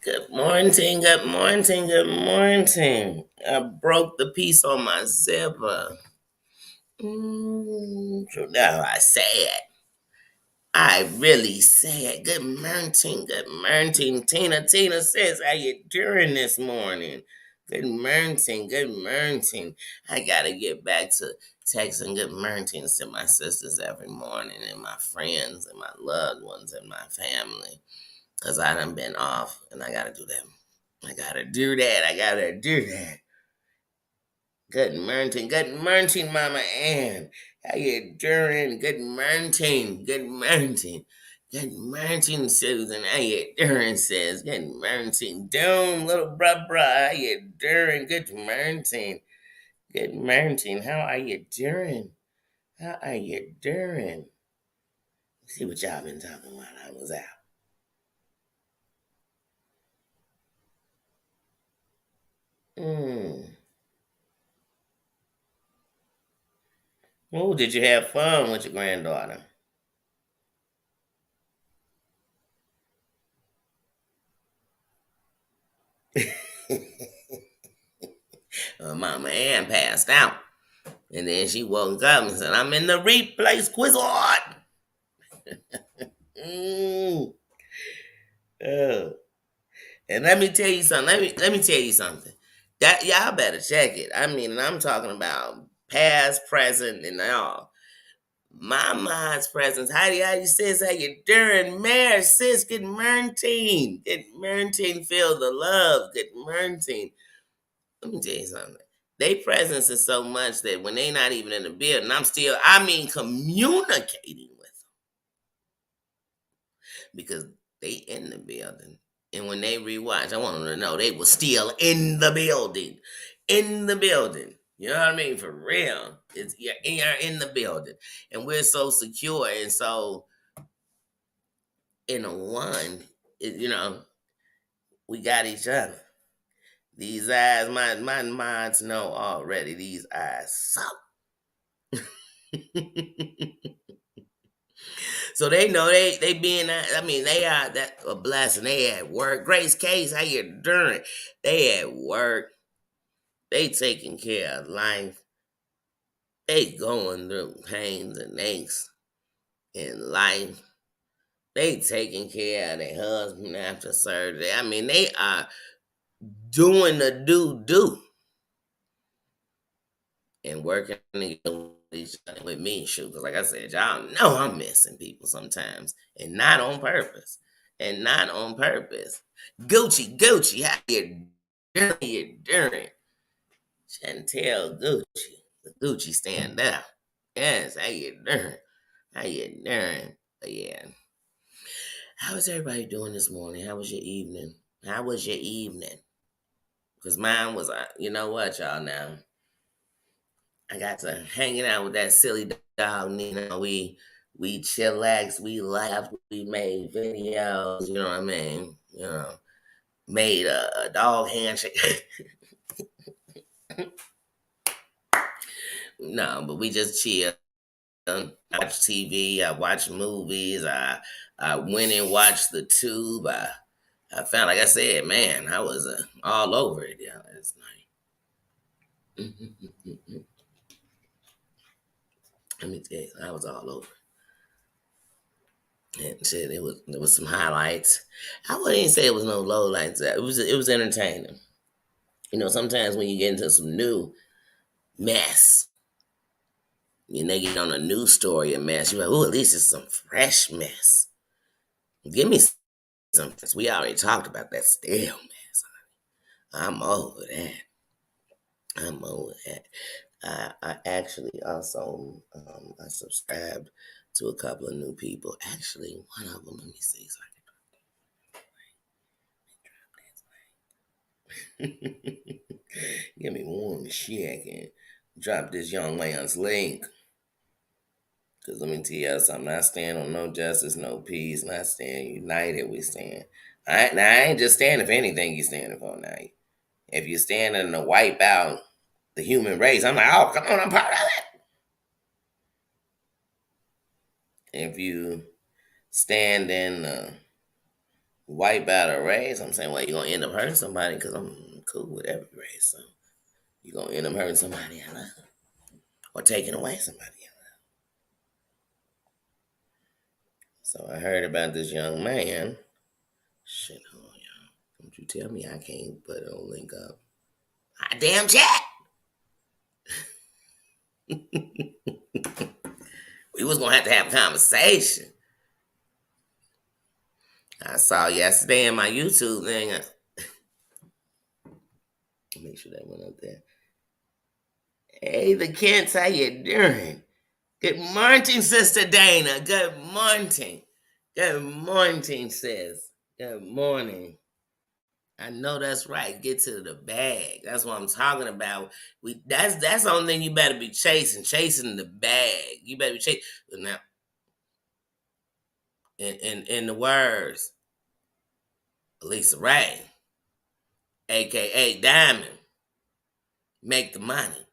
Good morning, good morning, good morning. I broke the piece on my zipper. So now I say it. I really say it. Good morning, good morning. Tina says, how you doing this morning? Good morning, good morning. I gotta get back to texting good mornings to my sisters every morning and my friends and my loved ones and my family. Cause I done been off and I gotta do that. I gotta do that. I gotta do that. Good morning, Mama Ann. How you doing? Good morning, good morning. Good morning, Susan. How you doing, sis? Good morning. Doom, little bruh. How you doing? Good morning. Good morning. How are you doing? How are you doing? See what y'all been talking while I was out. Mm. Oh, did you have fun with your granddaughter? Mama Ann passed out. And then she woke up and said, I'm in the replays quizard. Mm. Oh. And let me tell you something. Let me tell you something. That y'all better check it. I mean, and I'm talking about past, present, and all. My mom's presence. Heidi says, how you doing? Mary sis, good morning. Good morning. Feel the love. Good morning. Let me tell you something. They presence is so much that when they not even in the building, I'm still, communicating with them because they in the building. And when they rewatch, I want them to know they were still in the building. In the building. You know what I mean? For real. You're in the building. And we're so secure and so in a one, we got each other. These eyes, my minds know already. These eyes suck. So they know they being. I mean, they are that a blessing. They at work. Grace Case, how you doing? They at work. They taking care of life. They going through pains and aches in life. They taking care of their husband after surgery. I mean, they are doing the do and working together with each other with me. Shoot, because like I said, y'all know I'm missing people sometimes, and not on purpose, and not on purpose. Gucci, how you doing? You doing? Chantel Gucci, the Gucci stand up. Yes, how you doing? How you doing? But yeah, how is everybody doing this morning? How was your evening? How was your evening? Because mine was, you know what, y'all now. I got to hanging out with that silly dog Nina. We chillaxed, we laughed, we made videos. You know what I mean? Made a dog handshake. No, but we just chill. I watch TV. I watch movies. I went and watched the Tube. I found, like I said, man, I was all over it last night. Let me tell you, I was all over. And shit, it was some highlights. I wouldn't even say it was no lowlights. It was entertaining. Sometimes when you get into some new mess, they get on a news story of mess. You're like, oh, at least it's some fresh mess. Give me some. We already talked about that stale mess. I'm over that. I'm over that. I actually also I subscribed to a couple of new people. Actually, one of them. Let me see. So give me one second. Drop this young man's link. Because let me tell you something. I stand on no justice, no peace. Not stand united, we stand. I ain't just standing for anything you standing for now. If you're standing to wipe out the human race, I'm like, oh, come on, I'm part of it. If you stand in wipe out a race. I'm saying, well, you're gonna end up hurting somebody because I'm cool with every race. So you're gonna end up hurting somebody I love or taking away somebody I love. So I heard about this young man. Shit, hold on, y'all. Don't you tell me I can't put a link up. Ah, damn chat. We was gonna have to have a conversation. I saw yesterday in my YouTube thing. Make sure that went up there. Hey, the Kents, how you doing? Good morning, Sister Dana. Good morning. Good morning, sis. Good morning. I know that's right. Get to the bag. That's what I'm talking about. That's the only thing you better be chasing the bag. You better be chasing. Now, in the words, Lisa Ray, aka Diamond, make the money.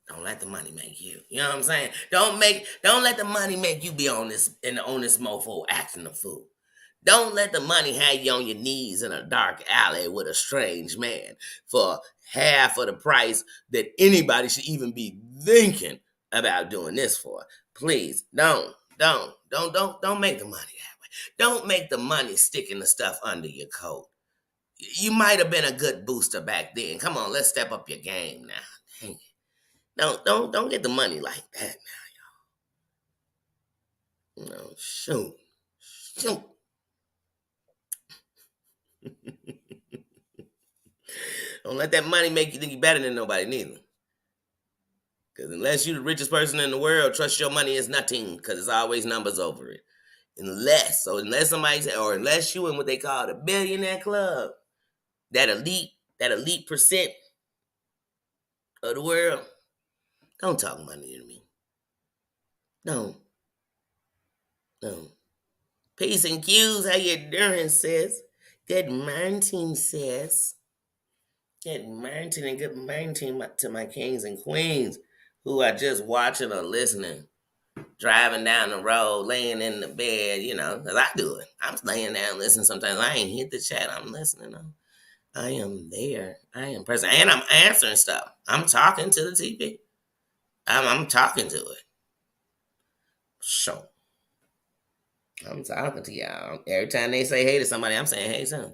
Don't let the money make you. You know what I'm saying? Don't let the money make you be on this mofo acting a fool. Don't let the money have you on your knees in a dark alley with a strange man for half of the price that anybody should even be thinking about doing this for. Please don't make the money that way. Don't make the money sticking the stuff under your coat. You might have been a good booster back then. Come on, let's step up your game now. Dang it. Don't get the money like that now, y'all. No, shoot. Don't let that money make you think you're better than nobody, neither. Because unless you're the richest person in the world, trust your money is nothing, because there's always numbers over it. Unless you in what they call the billionaire club, that elite percent of the world, don't talk money to me. No. Peace and cues, how you doing, sis? Good morning, sis. Good morning and good morning to my kings and queens who are just watching or listening, driving down the road, laying in the bed, because I do it. I'm laying down listening sometimes. I ain't hit the chat. I'm listening. I am there. I am present. And I'm answering stuff. I'm talking to the TV. I'm talking to it. So, I'm talking to y'all. Every time they say hey to somebody, I'm saying hey to them.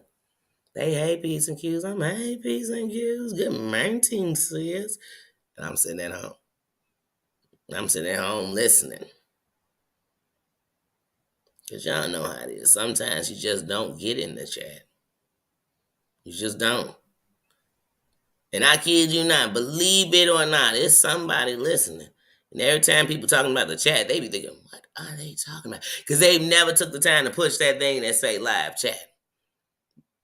They hey, peace and cues. I'm hey, peace and cues. Good morning, sis. And I'm sitting at home. Listening. Because y'all know how it is. Sometimes you just don't get in the chat. You just don't. And I kid you not, believe it or not, it's somebody listening. And every time people talking about the chat, they be thinking, what are they talking about? Because they've never took the time to push that thing that say live chat.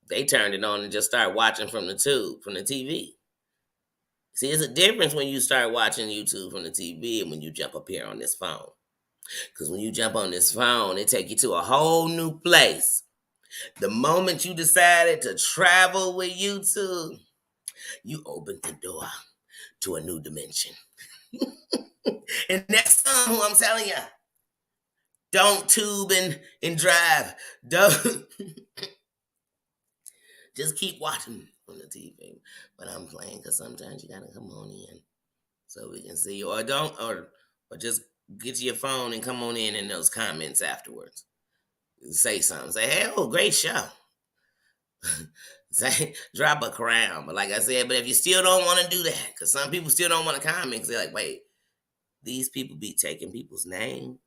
They turned it on and just start watching from the TV. See, it's a difference when you start watching YouTube from the TV and when you jump up here on this phone. Because when you jump on this phone, it take you to a whole new place. The moment you decided to travel with YouTube, you opened the door to a new dimension. And that's who I'm telling you. Don't tube and drive. Don't. Just keep watching on the TV. But I'm playing because sometimes you gotta come on in so we can see you. Or just get your phone and come on in those comments afterwards. Say something. Say, hey, great show. Say, drop a crown. But like I said, but if you still don't want to do that, because some people still don't want to comment, because they're like, wait, these people be taking people's name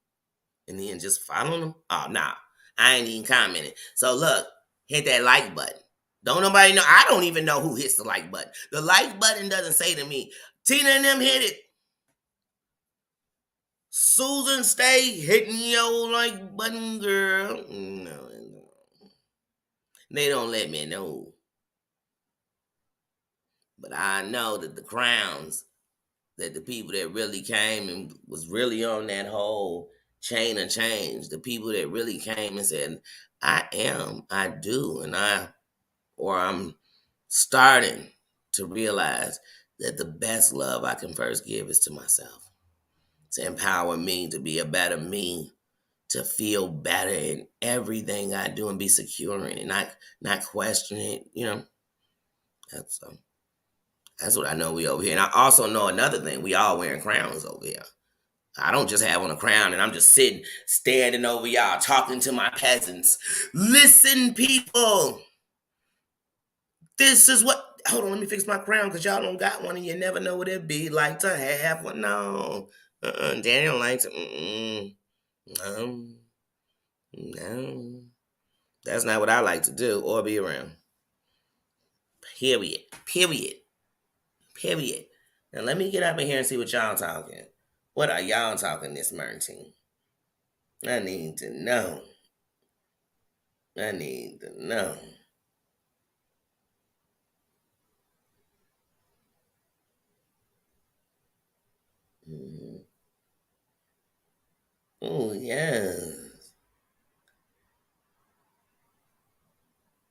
and then just following them? Oh, nah, I ain't even commenting. So look, hit that like button. Don't nobody know. I don't even know who hits the like button. The like button doesn't say to me, Tina and them hit it. Susan, stay hitting your like button, girl. No. They don't let me know. But I know that the crowns, that the people that really came and was really on that whole chain of change, the people that really came and said, I do, and I'm starting to realize that the best love I can first give is to myself, to empower me to be a better me, to feel better in everything I do and be secure in it, not question it. That's that's what I know we over here. And I also know another thing: we all wearing crowns over here. I don't just have on a crown and I'm just sitting, standing over y'all, talking to my peasants. Listen, people, this is what. Hold on, let me fix my crown because y'all don't got one and you never know what it'd be like to have one. No, Daniel likes it. No, no, that's not what I like to do or be around. Period. Period. Period. Now let me get up in here and see what y'all talking. What are y'all talking this morning? I need to know. I need to know. Mm-hmm. Oh, yes.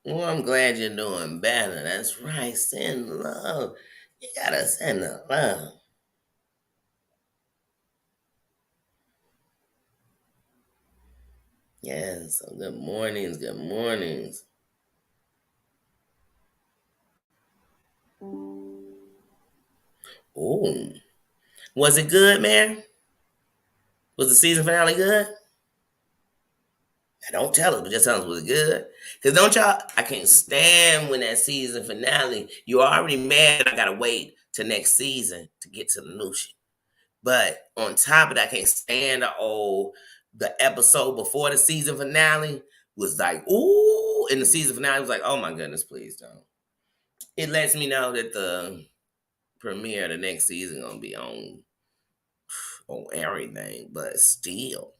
Well, I'm glad you're doing better. That's right. Send love. You gotta send the love. Yes. So good mornings. Good mornings. Oh, was it good, man? Was the season finale good? Now, don't tell us, but just tell us was it good. Cause don't y'all? I can't stand when that season finale. You're already mad. I gotta wait till next season to get to the new shit. But on top of that, I can't stand the episode before the season finale was like, ooh, and the season finale was like, oh my goodness, please don't. It lets me know that the premiere of the next season gonna be on everything, but still,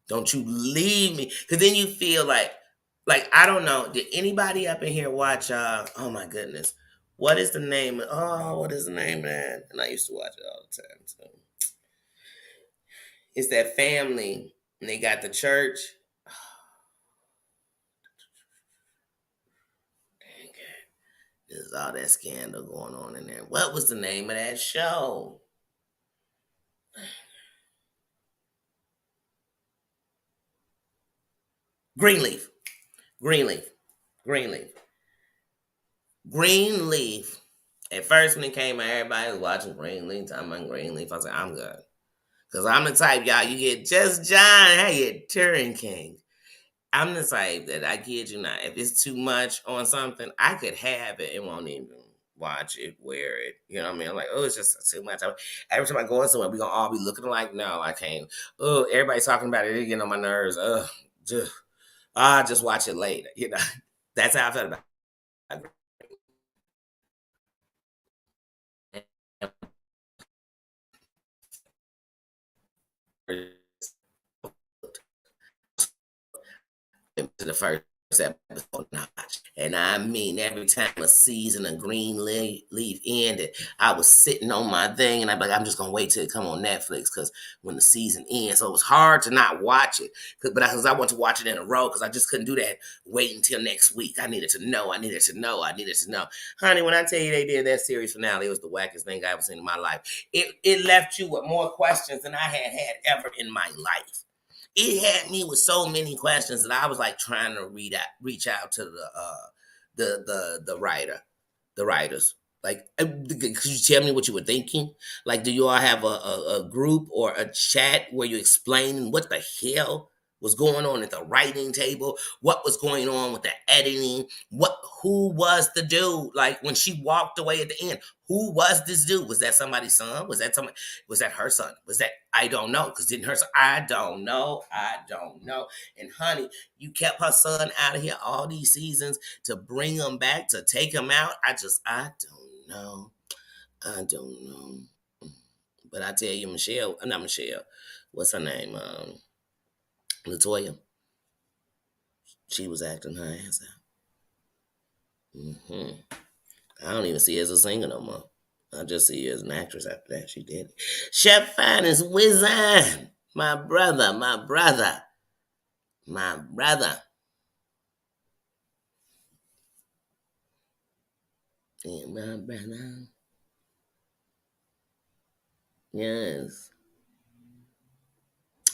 don't you leave me, because then you feel like I don't know. Did anybody up in here watch? Oh my goodness, what is the name? What is the name of that? And I used to watch it all the time. So it's that family, and they got the church. There's all that scandal going on in there. What was the name of that show? Greenleaf. Greenleaf. Greenleaf. Greenleaf. At first, when it came out, everybody was watching Greenleaf, talking about Greenleaf. I was like, I'm good. Because I'm the type, y'all, you get just John, hey, you Turing King. I'm the type that I kid you not. If it's too much on something, I could have it and won't even watch it, wear it. You know what I mean? I'm like, oh, it's just too much. Every time I go in somewhere, we gonna all be looking alike. No, I can't. Oh, everybody's talking about it. It's getting on my nerves. Just, I'll just watch it later. That's how I felt about it. To the first episode notch. And I mean, every time a season of Greenleaf ended, I was sitting on my thing and I'm like, I'm just gonna wait till it come on Netflix because when the season ends, so it was hard to not watch it. But because I want to watch it in a row because I just couldn't do that. Wait until next week. I needed to know. I needed to know. I needed to know. Honey, when I tell you they did that series finale, it was the wackest thing I ever seen in my life. It left you with more questions than I had ever in my life. It had me with so many questions that I was like trying to reach out to the writer, the writers. Like, could you tell me what you were thinking? Like, do you all have a group or a chat where you explaining what the hell was going on at the writing table? What was going on with the editing? Who was the dude? Like when she walked away at the end, who was this dude? Was that somebody's son? Was that her son? Was that, I don't know. Because didn't her son, I don't know. I don't know. And honey, you kept her son out of here all these seasons to bring him back, to take him out. I don't know. I don't know. But I tell you, Michelle, not Michelle, what's her name? Latoya. She was acting her ass out. I don't even see her as a singer no more. I just see her as an actress after that. She did it. Chef Finest Wizard. My brother, my brother, my brother. Yeah, my brother. Yes.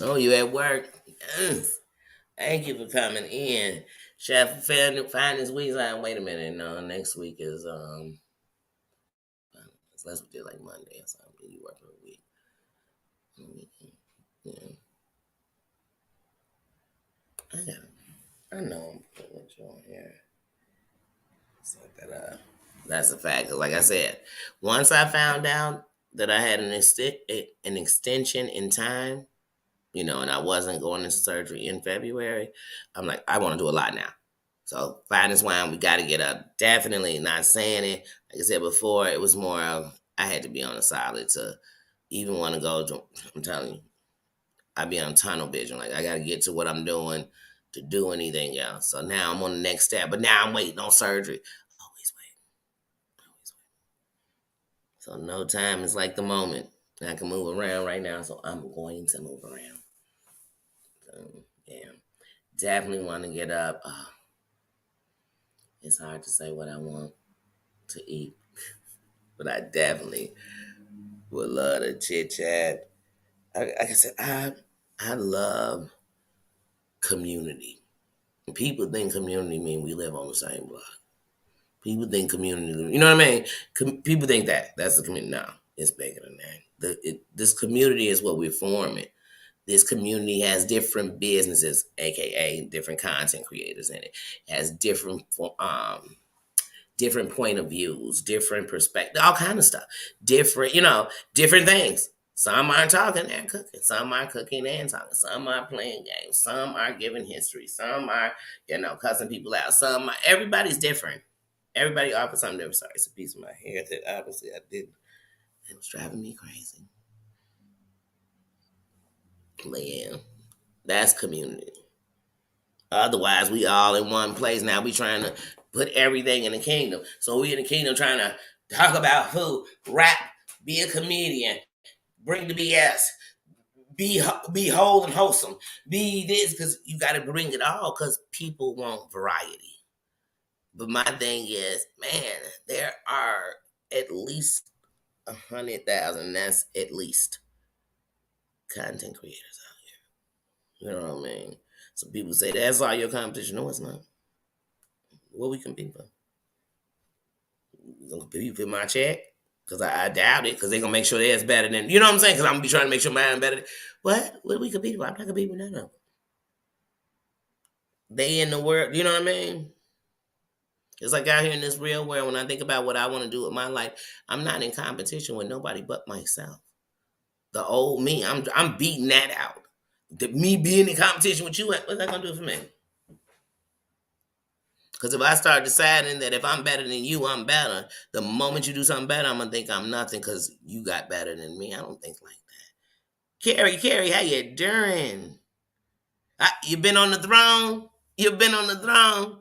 Oh, you at work? Yes. Thank you for coming in. Chef, find this week's line. Wait a minute. No, next week is let's do like Monday or something. You work for a week. Yeah, I got. I know I'm putting what you on here. Set that up. That's a fact. 'Cause like I said, once I found out that I had an extension in time, and I wasn't going into surgery in February, I'm like, I want to do a lot now. So finance wine, we got to get up. Definitely not saying it. Like I said before, it was more of I had to be on a solid to even want to go to. I'm telling you, I'd be on tunnel vision. Like I got to get to what I'm doing to do anything else. So now I'm on the next step, but now I'm waiting on surgery. Always wait. Always wait. So no time is like the moment. I can move around right now, so I'm going to move around. So yeah, definitely want to get up. It's hard to say what I want to eat, but I definitely would love to chit chat. Like I said, I love community. People think community mean we live on the same block. People think community, you know what I mean? People think that's the community. No, it's bigger than that. This community is what we're forming. This community has different businesses, aka different content creators in it. Has different point of views, different perspective, all kind of stuff. Different things. Some aren't talking and cooking. Some are cooking and talking. Some are playing games. Some are giving history. Some are, cussing people out. Everybody's different. Everybody offers something different. Sorry, it's a piece of my hair that obviously I did. It was driving me crazy. But yeah, that's community. Otherwise, we all in one place. Now we trying to put everything in the kingdom. So we in the kingdom trying to talk about food, rap, be a comedian, bring the BS, be whole and wholesome, be this because you got to bring it all because people want variety. But my thing is, man, there are at least 100,000. That's at least content creators out here. You know what I mean? So people say that's all your competition. No, it's not. What we compete for? You gonna compete for my check? Because I doubt it. Because they gonna make sure theirs better than you know what I'm saying. Because I'm gonna be trying to make sure mine better. What? What are we competing for? I'm not competing with none of them. They in the world. You know what I mean? It's like out here in this real world. When I think about what I want to do with my life, I'm not in competition with nobody but myself. The old me, I'm beating that out. Me being in competition with you, what's that gonna do for me? Because if I start deciding that if I'm better than you, I'm better, the moment you do something better, I'm gonna think I'm nothing because you got better than me. I don't think like that. Carrie, how you doing? You been on the throne? You've been on the throne?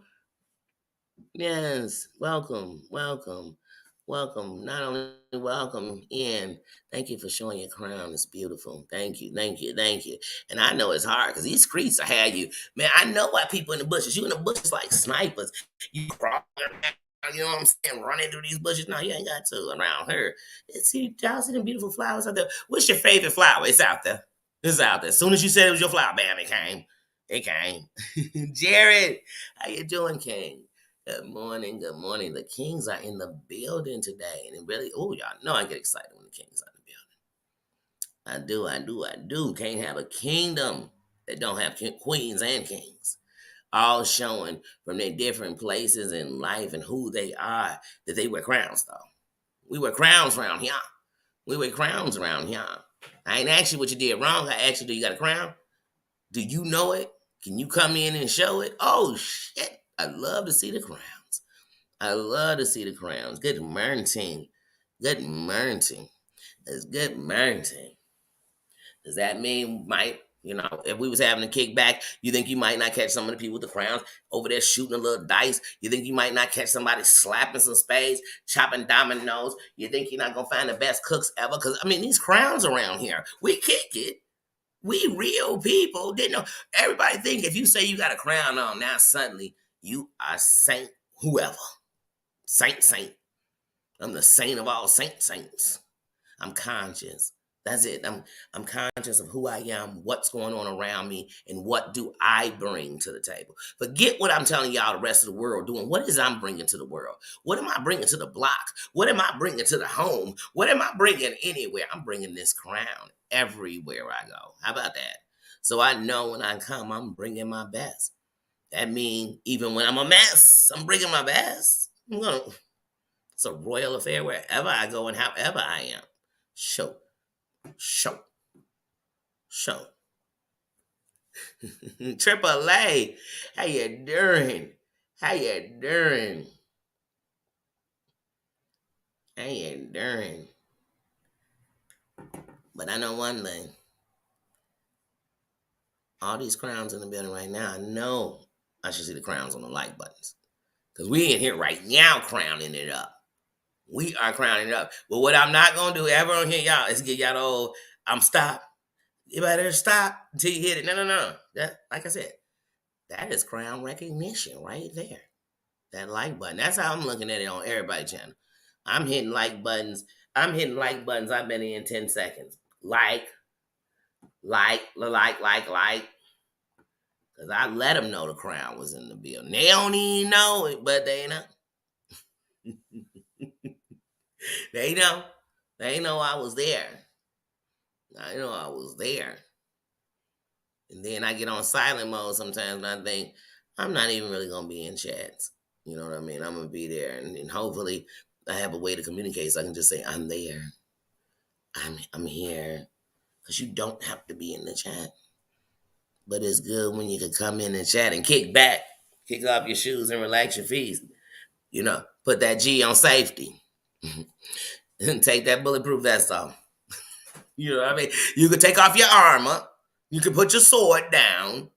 Yes. Welcome. Not only welcome in, thank you for showing your crown. It's beautiful. Thank you. And I know it's hard because these streets will have you. Man, I know why people in the bushes. You in the bushes like snipers. You crawling around, you know what I'm saying? Running through these bushes. No, you ain't got to around her. Y'all see them beautiful flowers out there? What's your favorite flower? It's out there. It's out there. As soon as you said it was your flower, bam, it came. It came. Jared, how you doing, King? Good morning. The Kings are in the building today. And it really, y'all know I get excited when the Kings are in the building. I do. Can't have a kingdom that don't have queens and kings. All showing from their different places in life and who they are, that they wear crowns, though. We wear crowns around here. I ain't asked you what you did wrong. I asked you, do you got a crown? Do you know it? Can you come in and show it? Oh, shit. I love to see the crowns. Good morning. Good morning. It's good morning. Does that mean if we was having a kickback, you think you might not catch some of the people with the crowns over there shooting a little dice? You think you might not catch somebody slapping some spades, chopping dominoes? You think you're not going to find the best cooks ever? Because, these crowns around here, we kick it. We real people. Didn't know. Everybody think if you say you got a crown on, now suddenly you are saint whoever. Saint. I'm the saint of all saints. I'm conscious. That's it. I'm conscious of who I am, what's going on around me, and what do I bring to the table. Forget what I'm telling y'all the rest of the world doing. What is I'm bringing to the world? What am I bringing to the block? What am I bringing to the home? What am I bringing anywhere? I'm bringing this crown everywhere I go. How about that? So I know when I come, I'm bringing my best. That means even when I'm a mess, I'm bringing my best. It's a royal affair wherever I go and however I am. Show. Show. Show. Triple A, how you doing? How you doing? How you doing? But I know one thing. All these crowns in the building right now, I know I should see the crowns on the like buttons. Because we in here right now crowning it up. We are crowning it up. But what I'm not going to do ever on here, y'all, is get y'all the old, I'm stop. You better stop until you hit it. No. That, like I said, that is crown recognition right there. That like button. That's how I'm looking at it on everybody's channel. I'm hitting like buttons. I've been in 10 seconds. Like. Because I let them know the crown was in the building. They don't even know it, but they know. They know. They know I was there. I know I was there. And then I get on silent mode sometimes and I think, I'm not even really going to be in chats. You know what I mean? I'm going to be there. And hopefully I have a way to communicate so I can just say, I'm there. I'm here. Because you don't have to be in the chat. But it's good when you can come in and chat and kick back. Kick off your shoes and relax your feet. You know, put that G on safety. And take that bulletproof vest off. You know what I mean? You can take off your armor. You can put your sword down.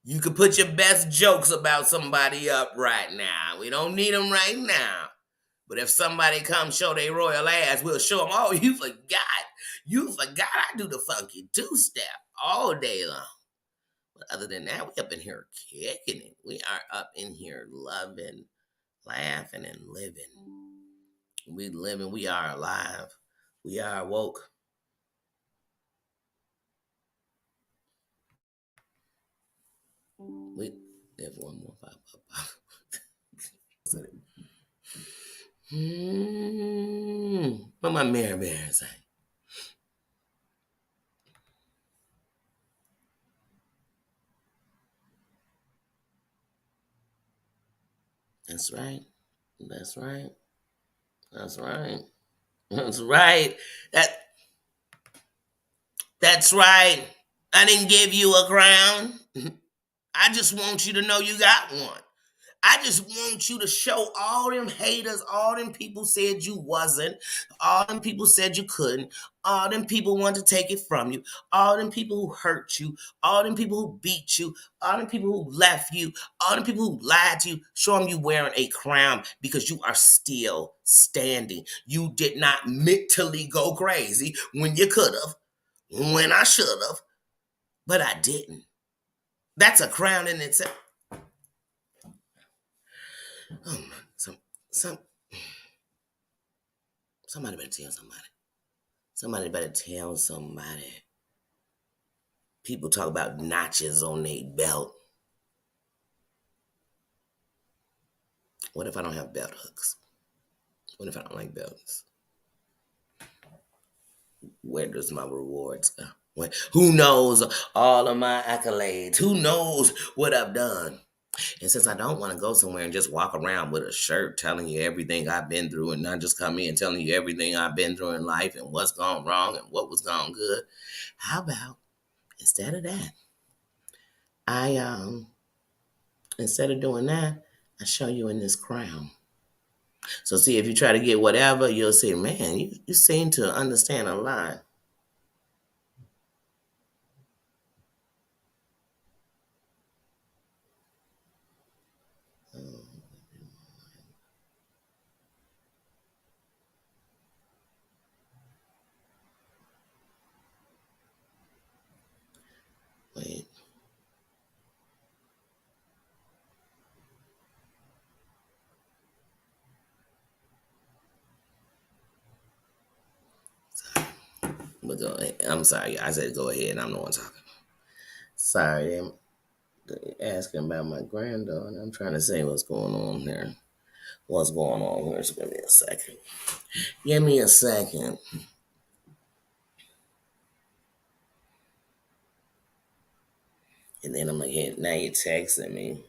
You can put your best jokes about somebody up right now. We don't need them right now. But if somebody comes show their royal ass, we'll show them, oh, you forgot. You forgot I do the funky two-step all day long. But other than that, we up in here kicking it. We are up in here loving, laughing, and living. We living. We are alive. We are woke. We have one more pop. What my Mary Bear say? That's right. That's right. That's right. That's right. That's right. I didn't give you a crown. I just want you to know you got one. I just want you to show all them haters, all them people said you wasn't, all them people said you couldn't, all them people wanted to take it from you, all them people who hurt you, all them people who beat you, all them people who left you, all them people who lied to you. Show them you wearing a crown because you are still standing. You did not mentally go crazy when you could have, when I should have, but I didn't. That's a crown in itself. Oh, somebody better tell somebody. Somebody better tell somebody. People talk about notches on their belt. What if I don't have belt hooks? What if I don't like belts? Where does my rewards go? Who knows all of my accolades? Who knows what I've done? And since I don't want to go somewhere and just walk around with a shirt telling you everything I've been through and not just come in telling you everything I've been through in life and what's gone wrong and what was gone good, how about instead of that, instead of doing that, I show you in this crown. So see, if you try to get whatever, you'll say, man, you seem to understand a lot. Wait. Sorry. But go ahead. I'm sorry. I said go ahead. I'm the one talking. Sorry. I'm asking about my granddaughter. I'm trying to say what's going on here. What's going on here? So give me a second. Give me a second. And then I'm like, hey, now you're texting me.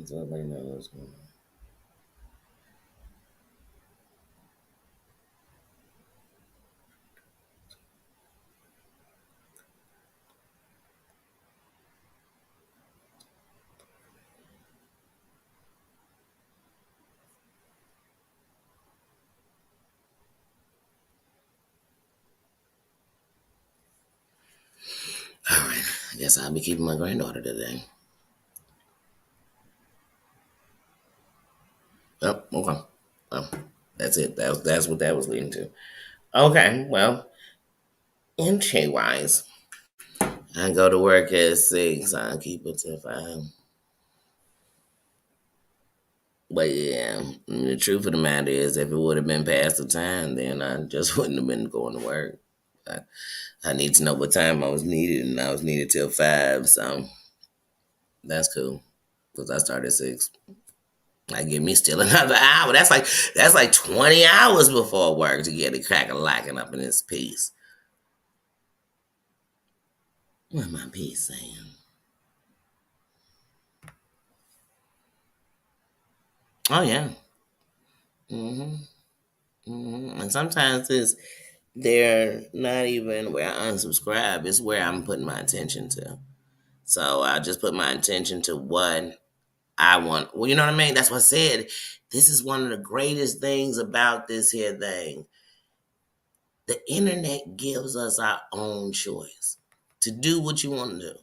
So I know what's going on. All right. I guess I'll be keeping my granddaughter today. Oh, okay. Well, that's it. That's what that was leading to. Okay. Well, MK wise, I go to work at 6. I keep it till 5. But yeah, the truth of the matter is, if it would have been past the time, then I just wouldn't have been going to work. I, I need to know what time I was needed, and I was needed till 5. So that's cool because I started at 6. I give me still another hour. That's like 20 hours before work to get it crack a lacking up in this piece. What my piece saying? Oh yeah. hmm And sometimes they're not even where I unsubscribe. It's where I'm putting my attention to. So I just put my attention to what I want. Well, you know what I mean? That's what I said. This is one of the greatest things about this here thing. The internet gives us our own choice to do what you want to do.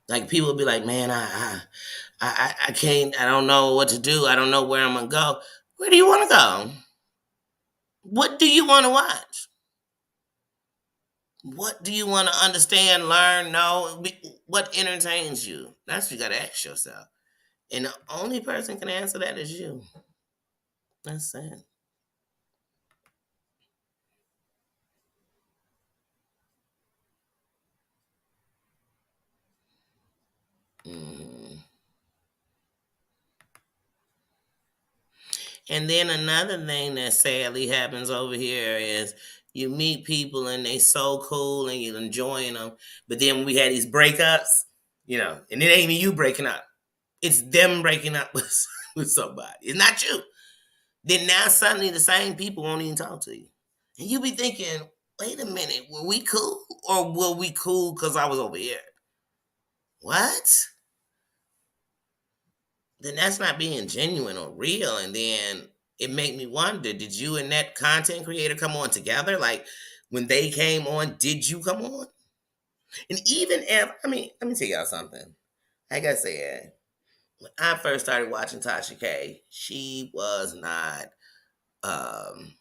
Like people be like, man, I can't, I don't know what to do. I don't know where I'm gonna go. Where do you want to go? What do you want to watch? What do you want to understand, learn, know? What entertains you? That's what you got to ask yourself. And the only person can answer that is you. That's sad. Mhm. And then another thing that sadly happens over here is you meet people and they so cool and you're enjoying them, but then when we had these breakups, and it ain't even you breaking up, it's them breaking up with somebody. It's not you. Then now suddenly the same people won't even talk to you, and you be thinking, wait a minute, were we cool or were we cool because I was over here? What? Then that's not being genuine or real. And then it made me wonder, did you and that content creator come on together? Like when they came on, did you come on? And even if, let me tell y'all something. Like I said, when I first started watching Tasha K, um,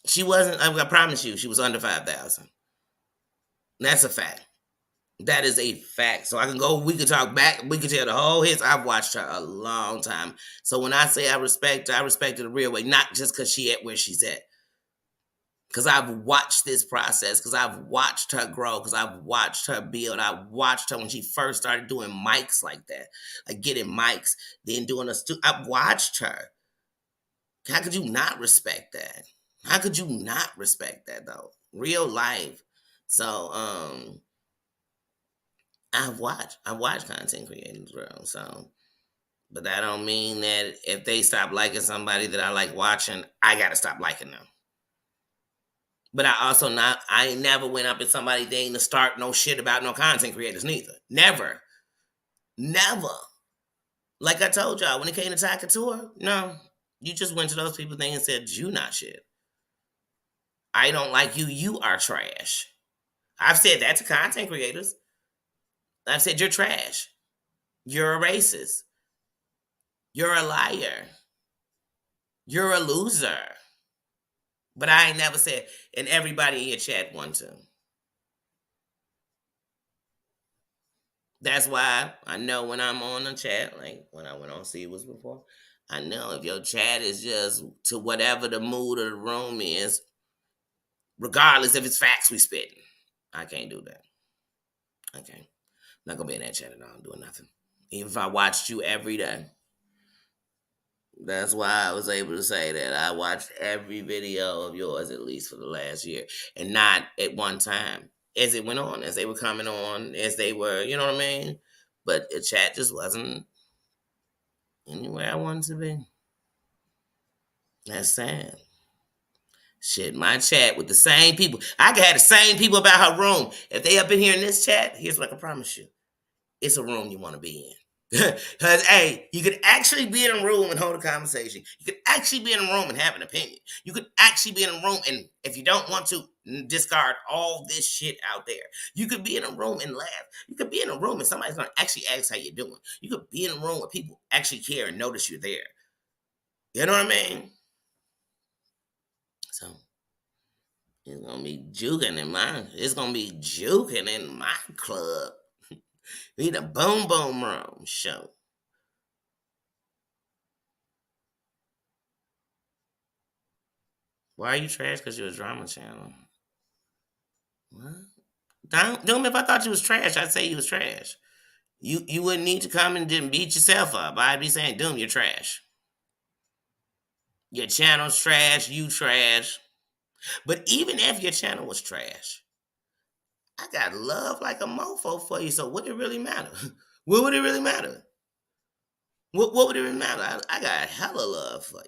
she wasn't, I promise you, she was under 5,000. That's a fact. That is a fact. So I can go, we could talk back, we could tell the whole hits. I've watched her a long time. So when I say I respect her the real way, not just because she at where she's at. Because I've watched this process, because I've watched her grow, because I've watched her build. I watched her when she first started doing mics like that, like getting mics, then doing I've watched her. How could you not respect that? How could you not respect that though? Real life. So I've watched content creators grow. So, but that don't mean that if they stop liking somebody that I like watching, I gotta stop liking them. But I ain't never went up at somebody they ain't to start no shit about no content creators neither. Never. Never. Like I told y'all, when it came to Taka Tour, no. You just went to those people thing and said, you not shit. I don't like you, you are trash. I've said that to content creators. I've said you're trash. You're a racist. You're a liar. You're a loser. But I ain't never said, and everybody in your chat want to. That's why I know when I'm on the chat, like when I went on See Was before, I know if your chat is just to whatever the mood of the room is, regardless if it's facts we spitting. I can't do that. I can't. Not gonna be in that chat at all. I'm doing nothing. Even if I watched you every day. That's why I was able to say that I watched every video of yours at least for the last year, and not at one time. As it went on, as they were coming on, as they were, you know what I mean. But the chat just wasn't anywhere I wanted to be. That's sad. Shit, my chat with the same people. I could have the same people about her room. If they up in here in this chat, here's what I can promise you. It's a room you want to be in. Because, hey, you could actually be in a room and hold a conversation. You could actually be in a room and have an opinion. You could actually be in a room and, if you don't want to, discard all this shit out there. You could be in a room and laugh. You could be in a room and somebody's going to actually ask how you're doing. You could be in a room where people actually care and notice you're there. You know what I mean? So, it's going to be juking in my, club. We need a boom boom room show. Why are you trash? Because you're a drama channel. What? Doom, if I thought you was trash, I'd say you was trash. You wouldn't need to come and then beat yourself up. I'd be saying, Doom, you're trash. Your channel's trash, you trash. But even if your channel was trash, I got love like a mofo for you. So what would it really matter? What would it really matter? What would it really matter? I got hella love for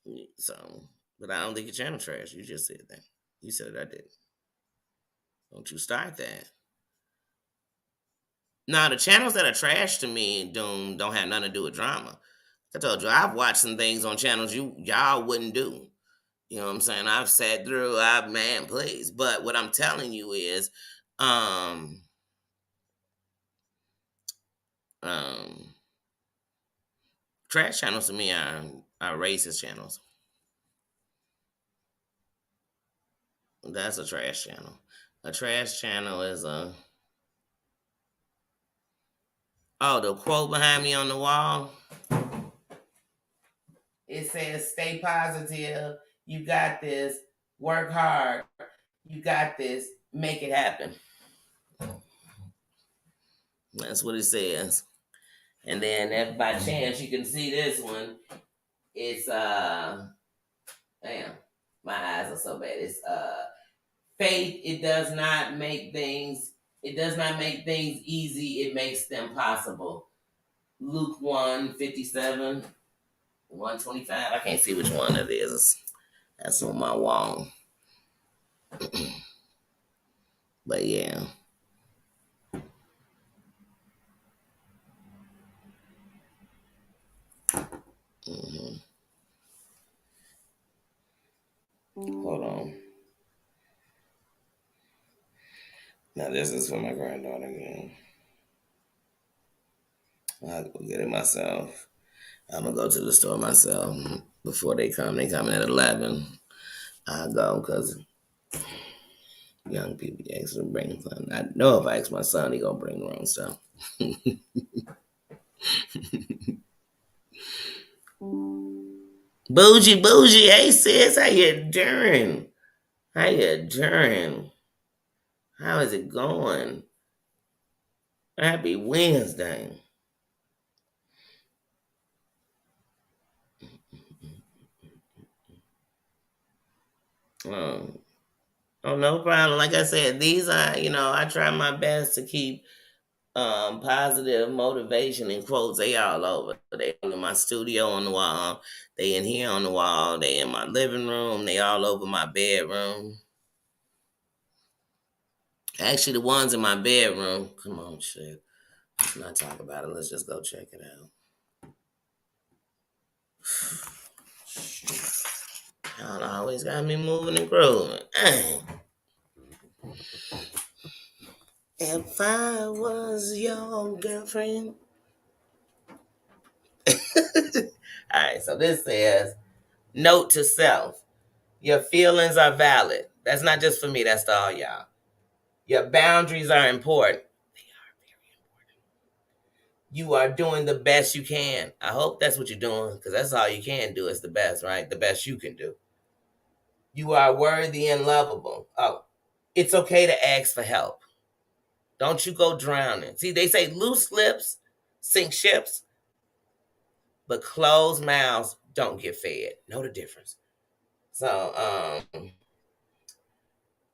you. So, but I don't think your channel trash. You just said that. You said it, I did. Don't you start that. Now, the channels that are trash to me don't have nothing to do with drama. I told you, I've watched some things on channels y'all wouldn't do. You know what I'm saying? I've sat through, man, please. But what I'm telling you is, um, um, trash channels to me are racist channels. That's a trash channel. A trash channel is the quote behind me on the wall. It says, "Stay positive. You got this. Work hard. You got this. Make it happen." That's what it says. And then if by chance you can see this one, it's damn, my eyes are so bad. It's faith, it does not make things easy, it makes them possible. Luke 1:57, 1:25. I can't see which one it is. That's on my wall. But yeah. Mm-hmm. Hold on. Now this is for my granddaughter again. I'll go get it myself. I'm gonna go to the store myself before they come. They coming at 11. I'll go because young people actually bring something. I know if I ask my son, he gonna bring the wrong stuff. Bougie, hey sis, how you doing? How you doing? How is it going? Happy Wednesday. Um, oh, no problem. Like I said, these are, I try my best to keep positive motivation and quotes. They all over. They in my studio on the wall. They in here on the wall. They in my living room. They all over my bedroom. Actually, the ones in my bedroom. Come on, shit. Let's not talk about it. Let's just go check it out. Y'all always got me moving and grooving. If I was your girlfriend. All right, so this says, note to self. Your feelings are valid. That's not just for me, that's to all y'all. Your boundaries are important. They are very important. You are doing the best you can. I hope that's what you're doing, because that's all you can do is the best, right? The best you can do. You are worthy and lovable. Oh, it's okay to ask for help. Don't you go drowning. See, they say loose lips sink ships, but closed mouths don't get fed. Know the difference. So,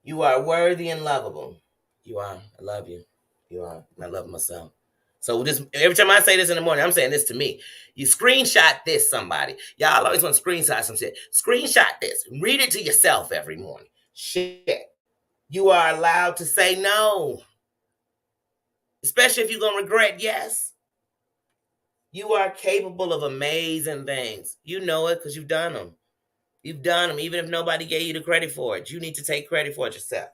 you are worthy and lovable. You are. I love you. You are. I love myself. So this every time I say this in the morning, I'm saying this to me. You screenshot this, somebody. Y'all always want to screenshot some shit. Screenshot this. Read it to yourself every morning. Shit. You are allowed to say no. Especially if you're gonna regret yes. You are capable of amazing things. You know it because you've done them. You've done them, even if nobody gave you the credit for it. You need to take credit for it yourself.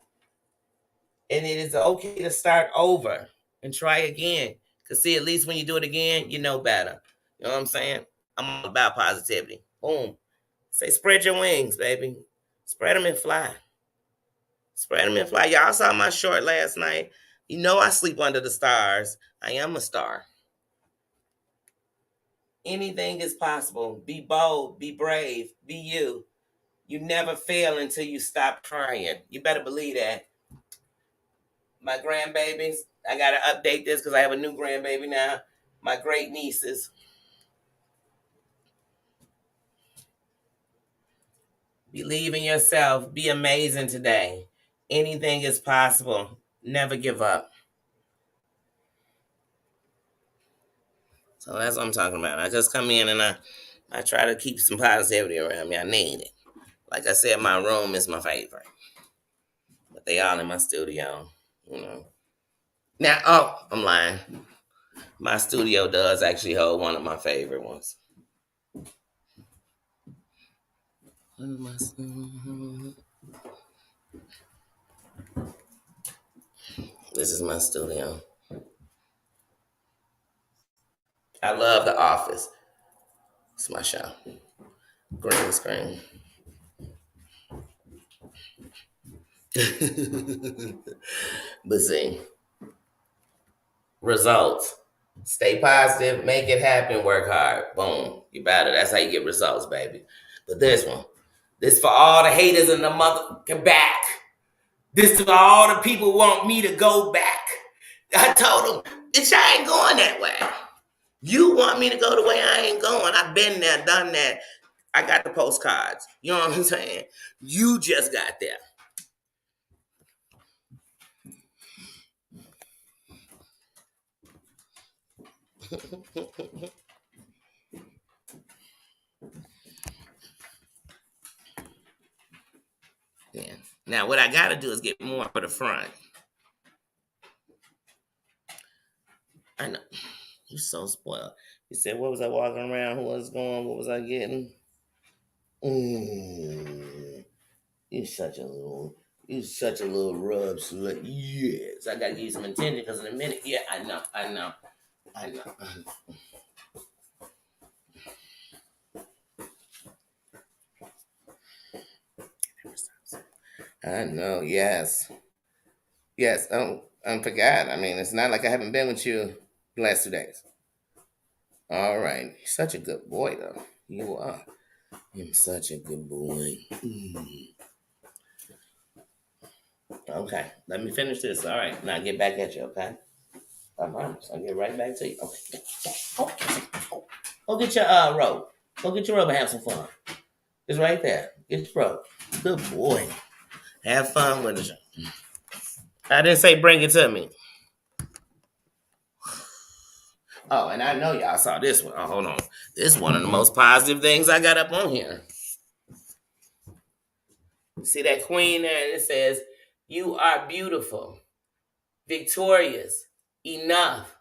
And it is okay to start over and try again. Because, see, at least when you do it again, you know better. You know what I'm saying? I'm all about positivity. Boom. Say, spread your wings, baby. Spread them and fly. Spread them and fly. Y'all saw my short last night. You know I sleep under the stars. I am a star. Anything is possible. Be bold. Be brave. Be you. You never fail until you stop trying. You better believe that. My grandbabies, I got to update this because I have a new grandbaby now. My great nieces. Believe in yourself. Be amazing today. Anything is possible. Never give up. So that's what I'm talking about. I just come in and I try to keep some positivity around me. I need it. Like I said, my room is my favorite. But they all in my studio, you know. Now, oh, I'm lying. My studio does actually hold one of my favorite ones. This is my studio. I love The Office. It's my show. Green screen. But see, results. Stay positive, make it happen, work hard. Boom. You better. That's how you get results, baby. But this one, this for all the haters in the mother back. This for all the people who want me to go back. I told them, bitch, I ain't going that way. You want me to go the way I ain't going. I've been there, done that. I got the postcards. You know what I'm saying? You just got there. Yeah. Now, what I got to do is get more for the front. I know. You're so spoiled. You said, what was I walking around? Who was going? What was I getting? You such a little rub slut. Yes. I got to give you some attention because in a minute, yeah, I know. I know, yes. Yes, I forgot. I mean, it's not like I haven't been with you the last 2 days. All right. You're such a good boy, though. You are. You're such a good boy. Okay. Let me finish this. All right. Now get back at you, okay? I promise. I'll get right back to you. Okay. Go get your rope. Go get your rope and have some fun. It's right there. Get your rope. Good boy. Have fun with it. I didn't say bring it to me. Oh, and I know y'all saw this one. Oh, hold on. This is one of the most positive things I got up on here. See that queen there? And it says, you are beautiful, victorious, enough,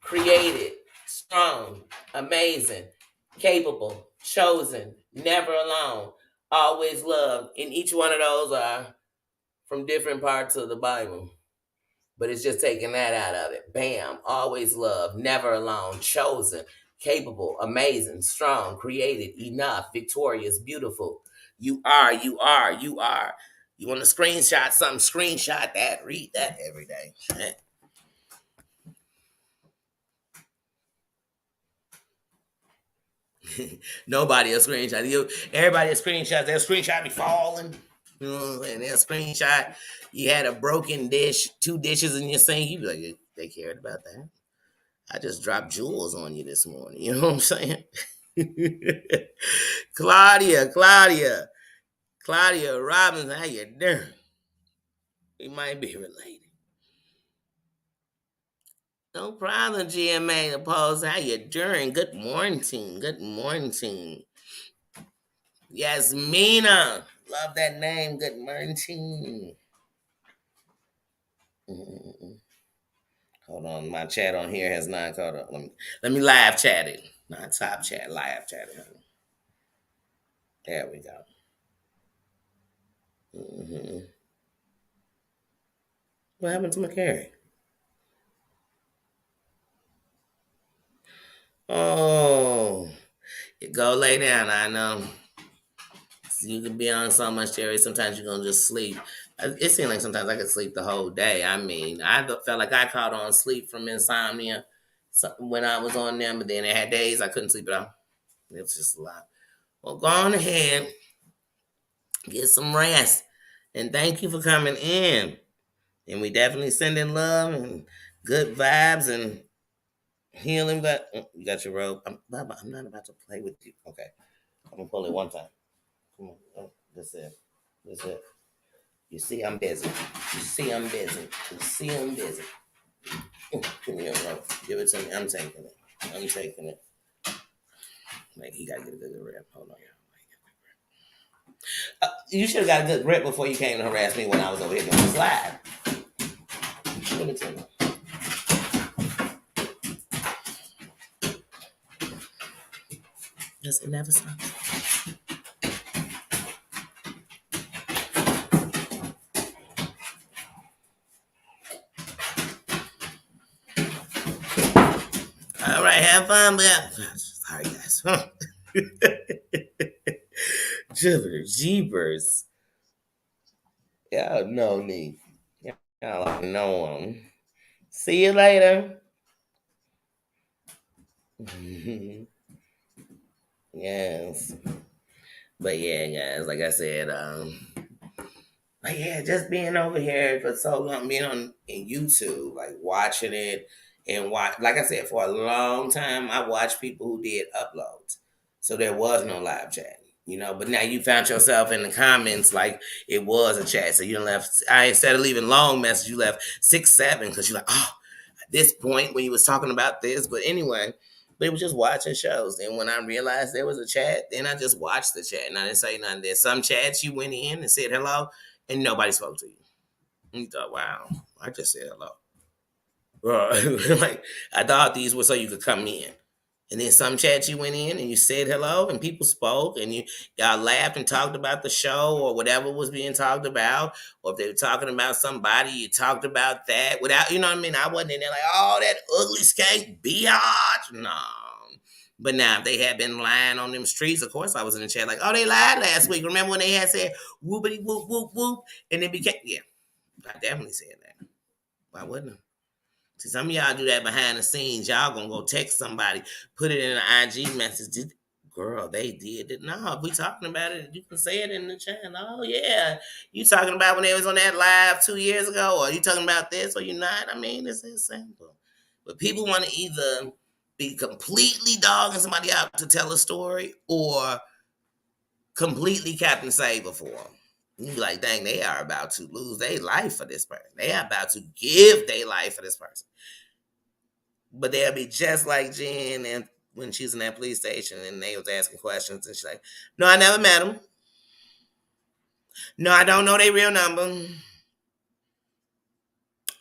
created, strong, amazing, capable, chosen, never alone, always loved. And each one of those are from different parts of the Bible. But it's just taking that out of it. Bam. Always loved, never alone, chosen, capable, amazing, strong, created, enough, victorious, beautiful. You are, you are, you are. You want to screenshot something? Screenshot that. Read that every day. Nobody will screenshot you. Everybody will screenshot. They'll screenshot me falling. You know what I'm saying? They'll screenshot. You had a broken dish, 2 dishes in your sink. You be like, they cared about that. I just dropped jewels on you this morning. You know what I'm saying? Claudia Robbins, how you doing? We might be related. No problem, GMA. The post, how you doing? Good morning. Good morning. Yasmina. Love that name. Good morning. Mm-mm-mm. Hold on. My chat on here has not caught up. Let me live chat it. Not top chat, live chat it. There we go. Mm-hmm. What happened to McCary? Oh, you go lay down. I know. You can be on so much, Jerry. Sometimes you're gonna just sleep. It seems like sometimes I could sleep the whole day. I mean, felt like I caught on sleep from insomnia when I was on them, but then I had days I couldn't sleep at all. It was just a lot. Well, go on ahead, get some rest, and thank you for coming in. And we definitely sending love and good vibes and healing. But you got your robe. Baba, I'm not about to play with you. Okay, I'm gonna pull it one time. Come on, that's it. That's it. You see, I'm busy. You see, I'm busy. You see, I'm busy. Give me a rope. Give it to me. I'm taking it. I'm taking it. Like, he got to get a good grip. Hold on, you should have got a good grip before you came to harass me when I was over here doing this live. Give it to me. Yes, it never stops. All right, have fun, but sorry, guys. Jeepers. Y'all know me. Y'all know them. See you later. Yes. But yeah, guys, like I said, but yeah, just being over here for so long, being on in YouTube, like watching it and watch. Like I said, for a long time, I watched people who did uploads, so there was no live chat, you know. But now you found yourself in the comments like it was a chat, so you left. Instead of leaving long messages, you left 6, 7 because you're like, oh, at this point when you was talking about this. But anyway. But it was just watching shows. And when I realized there was a chat, then I just watched the chat and I didn't say nothing. There's some chats you went in and said hello, and nobody spoke to you. And you thought, wow, I just said hello. Like, I thought these were so you could come in. And then some chats you went in and you said hello and people spoke and y'all laughed and talked about the show or whatever was being talked about. Or if they were talking about somebody, you talked about that without, you know what I mean? I wasn't in there like, oh, that ugly skate biatch. No. But now if they had been lying on them streets, of course I was in the chat like, oh, they lied last week. Remember when they had said whoopity whoop whoop whoop and it became, yeah, I definitely said that. Why wouldn't I? See, some of y'all do that behind the scenes. Y'all gonna go text somebody, put it in an IG message. Girl, they did it. No, if we talking about it, you can say it in the chat. Oh, yeah. You talking about when they was on that live 2 years ago, or you talking about this, or you not? I mean, it's simple. But people want to either be completely dogging somebody out to tell a story, or completely Captain Saber for them. You be like, dang, they are about to lose their life for this person. They are about to give their life for this person. But they'll be just like Jen and when she's in that police station and they was asking questions and she's like, no, I never met them. No, I don't know their real number.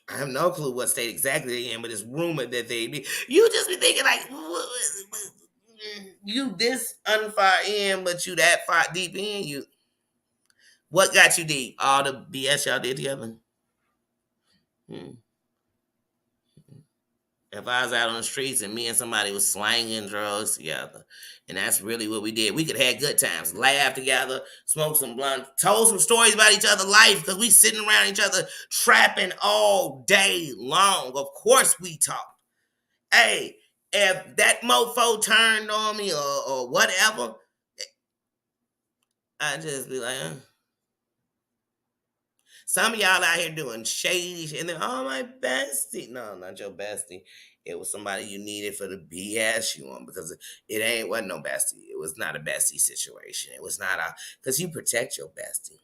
I have no clue what state exactly they're in, but it's rumored that they be. You just be thinking like, you this unfar in, but you that far deep in. You, what got you deep? All the BS y'all did together. If I was out on the streets and me and somebody was slanging drugs together, and that's really what we did, we could have good times, laugh together, smoke some blunt, told some stories about each other's life because we sitting around each other trapping all day long. Of course we talk. Hey, if that mofo turned on me or whatever, I just be like, Some of y'all out here doing shady shit, and then, oh, my bestie. No, not your bestie. It was somebody you needed for the BS you want, because wasn't no bestie. It was not a bestie situation. It was not because you protect your bestie.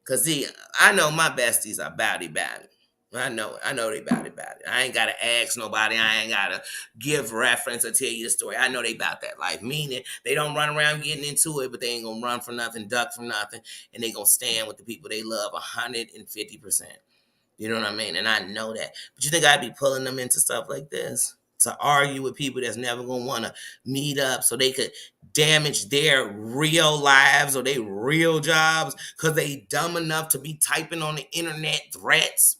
Because, see, I know my besties are bowdy bowdy. I know it. I know they bowdy bowdy. I ain't got to ask nobody. I ain't got to give reference or tell you the story. I know they about that life. Meaning, they don't run around getting into it, but they ain't going to run for nothing, duck for nothing, and they going to stand with the people they love 150%. You know what I mean? And I know that. But you think I'd be pulling them into stuff like this? To argue with people that's never going to want to meet up so they could damage their real lives or their real jobs because they dumb enough to be typing on the internet threats?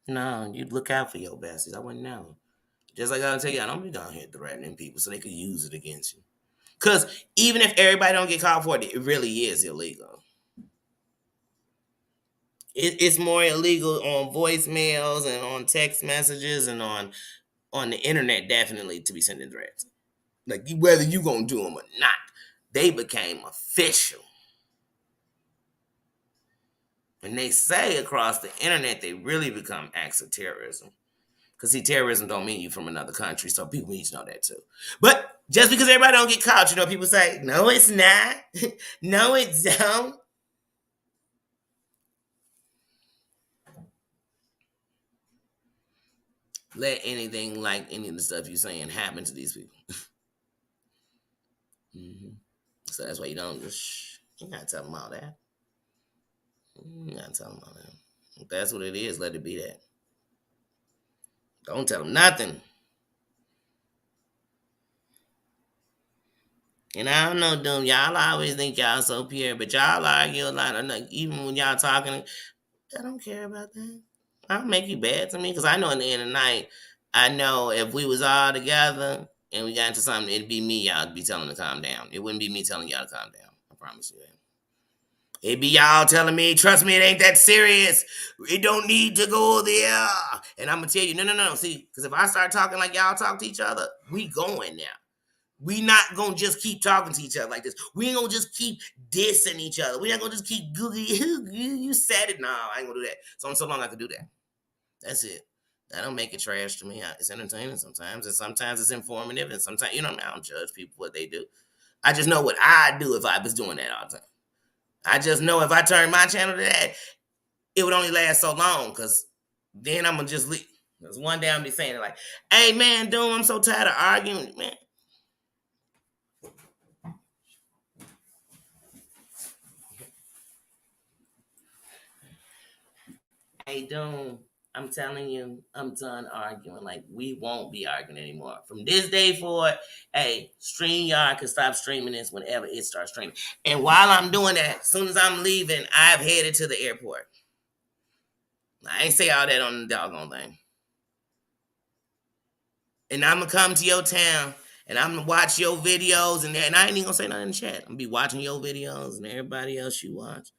No, you'd look out for your besties. I wouldn't know. Just like I tell you, I don't be down here threatening people so they could use it against you. Because even if everybody don't get caught for it, it really is illegal. It's more illegal on voicemails and on text messages and on the internet, definitely, to be sending threats. Like, whether you gonna do them or not, they became official. And they say across the internet they really become acts of terrorism. Because, see, terrorism don't mean you from another country, so people need to know that too. But just because everybody don't get caught, people say, no, it's not. No, it don't. Let anything like any of the stuff you're saying happen to these people. Mm-hmm. So that's why you don't just, you gotta tell them all that. You gotta tell them all that. If that's what it is, let it be that. Don't tell them nothing. And I don't know, Doom. Y'all always think y'all so pure, but y'all argue a lot. Even when y'all talking, I don't care about that. I don't make you bad to me, because I know in the end of the night, I know if we was all together and we got into something, it'd be me y'all be telling to calm down. It wouldn't be me telling y'all to calm down. I promise you that. It'd be y'all telling me, trust me, it ain't that serious. It don't need to go there. And I'm going to tell you, no. See, because if I start talking like y'all talk to each other, we going now. We not going to just keep talking to each other like this. We ain't going to just keep dissing each other. We not going to just keep you said it. No, I ain't going to do that. So long I can do that. That's it. That don't make it trash to me. It's entertaining sometimes, and sometimes it's informative, and sometimes, I don't judge people what they do. I just know what I'd do if I was doing that all the time. I just know if I turn my channel to that, it would only last so long, because then I'm going to just leave. Because one day I'm be saying it like, hey, man, Doom, I'm so tired of arguing, man. Hey, Doom, I'm telling you, I'm done arguing. Like, we won't be arguing anymore. From this day forward, hey, StreamYard can stop streaming this whenever it starts streaming. And while I'm doing that, as soon as I'm leaving, I've headed to the airport. I ain't say all that on the doggone thing. And I'm going to come to your town, and I'm going to watch your videos, and I ain't even going to say nothing in the chat. I'm going to be watching your videos and everybody else you watch.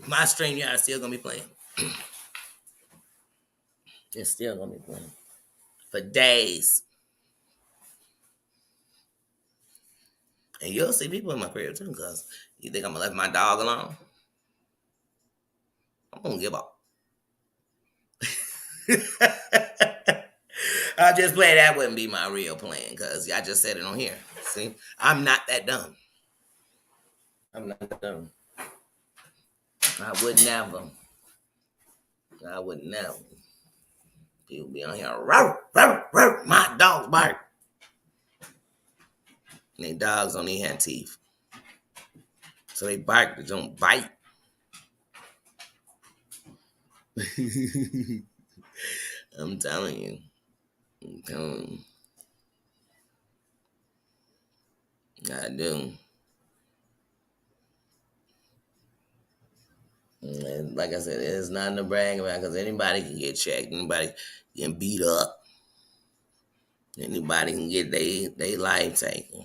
My StreamYard still going to be playing. It's still going to be playing. For days. And you'll see people in my crib too, because you think I'm going to let my dog alone? I'm going to give up. I'll just play that wouldn't be my real plan, because I just said it on here. See? I'm not that dumb. I'm not that dumb. I would never. People be on here, row, row, row, my dogs bark. And they dogs don't even have teeth. So they bark, they don't bite. I'm telling you. I do. And like I said, it's nothing to brag about, because anybody can get checked. Anybody can beat up. Anybody can get their life taken.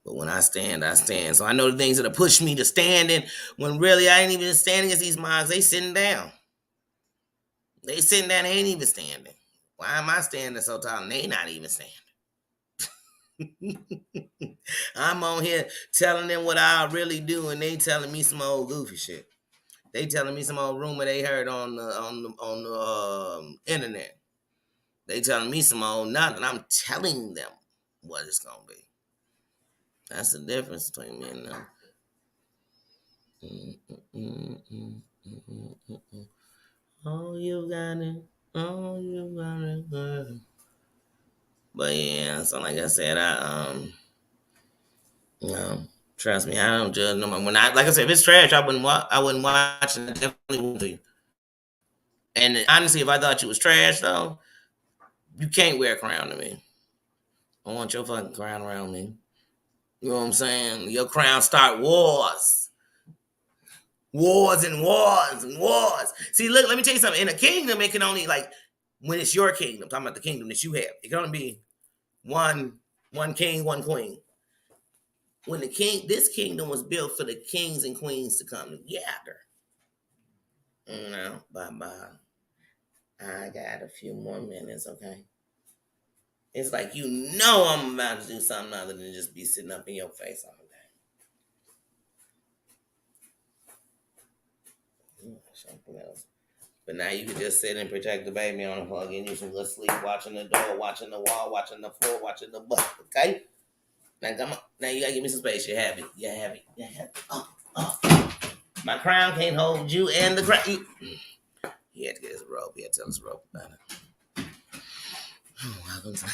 But when I stand, I stand. So I know the things that have pushed me to standing when really I ain't even standing against these moms. They sitting down. They sitting down, they ain't even standing. Why am I standing so tall and they not even standing? I'm on here telling them what I really do, and they telling me some old goofy shit. They telling me some old rumor they heard on the internet. They telling me some old nothing. I'm telling them what it's gonna be. That's the difference between me and them. Oh, you got it. Oh, you got it good. But yeah, so like I said, trust me, I don't judge no more. When I, like I said, if it's trash, I wouldn't watch it. I definitely wouldn't do you. And honestly, if I thought you was trash though, you can't wear a crown to me. I want your fucking crown around me. You know what I'm saying? Your crown start wars. Wars and wars and wars. See, look, let me tell you something. In a kingdom, it can only like when it's your kingdom. I'm talking about the kingdom that you have. It can only be one king, one queen. When this kingdom was built for the kings and queens to come together. Bye bye. I got a few more minutes, okay? It's like I'm about to do something other than just be sitting up in your face all day. Something else. But now you can just sit and protect the baby on the floor, getting you some good sleep, watching the door, watching the wall, watching the floor, watching the butt, okay? Now come on. Now you gotta give me some space. You're happy. You're happy. You're happy. Oh. My crown can't hold you and the crown. He had to get his robe. He had to tell his robe about it. Welcome to...